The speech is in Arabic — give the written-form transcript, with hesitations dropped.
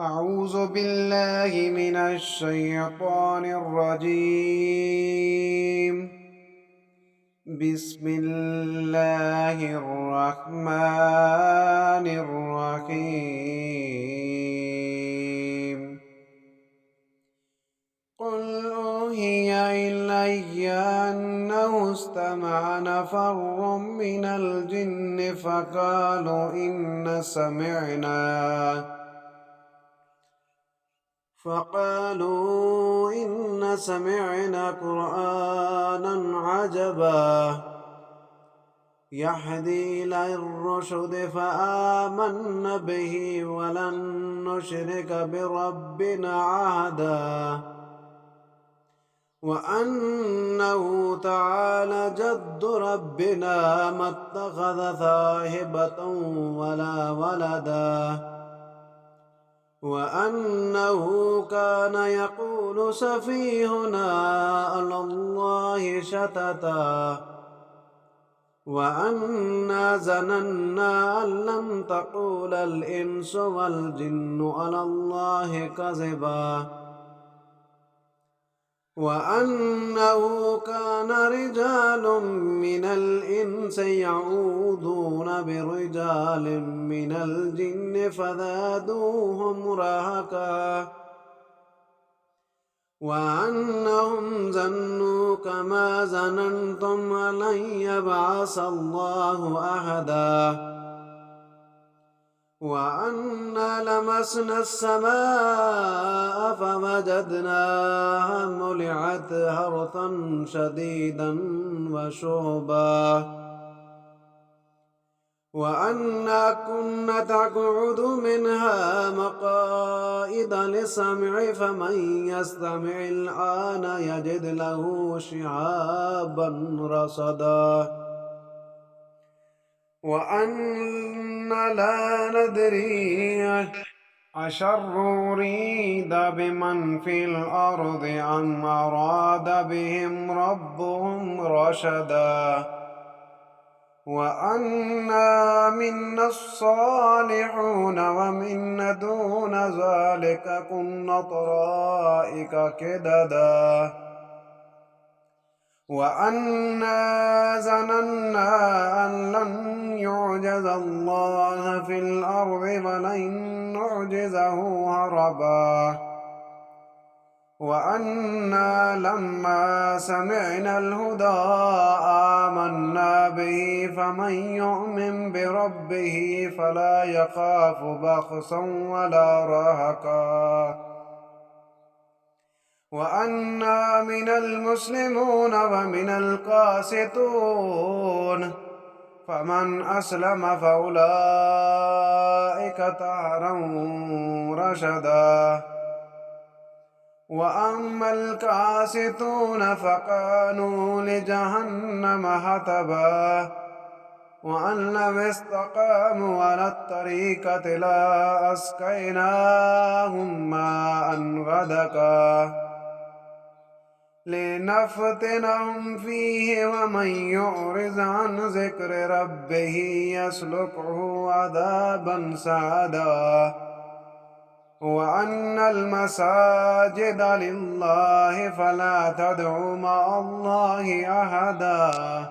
أعوذ بالله من الشيطان الرجيم. بسم الله الرحمن الرحيم. قل أوحي إلي أنه استمع نفر من الجن فقالوا إن سمعنا قرآنا عجبا يهدي إلى الرشد فآمنا به ولن نشرك بربنا أحدا وأنه تعالى جد ربنا ما اتخذ صاحبة ولا ولدا وأنه كان يقول سفيهنا على الله شططا وأنا ظننا أن لن تقول الإنس والجن على الله كذبا وأنه كان رجال من الإنس يعوذون برجال من الجن فزادوهم رهقا وأنهم ظنوا كما ظننتم لن يبعث الله أحدا وأنا لمسنا السماء فوجدناها ملئت حرثا شديدا وشهبا وأنا كنا نقعد منها مقاعد للسمع فمن يستمع الآن يجد له شهابا رصدا وأنا لا ندري أشر أريد بمن في الأرض أم أراد بهم ربهم رشدا وأنا منا الصالحون ومنا دون ذلك كنا طرائق كددا وأنا ظننا أن لن يعجز الله في الأرض ولن نعجزه هربا وأنا لما سمعنا الهدى آمنا به فمن يؤمن بربه فلا يخاف بخسا ولا رهقا وأنا من المسلمون ومن القاسطون فمن أسلم فأولئك تهروا رشدا وأما القاسطون فكانوا لجهنم حطبا وأن لو استقاموا على الطريقة لأسقيناهم ماء غدقا لنفتنهم فيه ومن يعرض عن ذكر ربه يسلكه عذابا سعدا وأن المساجد لله فلا تدعوا مع الله أحدا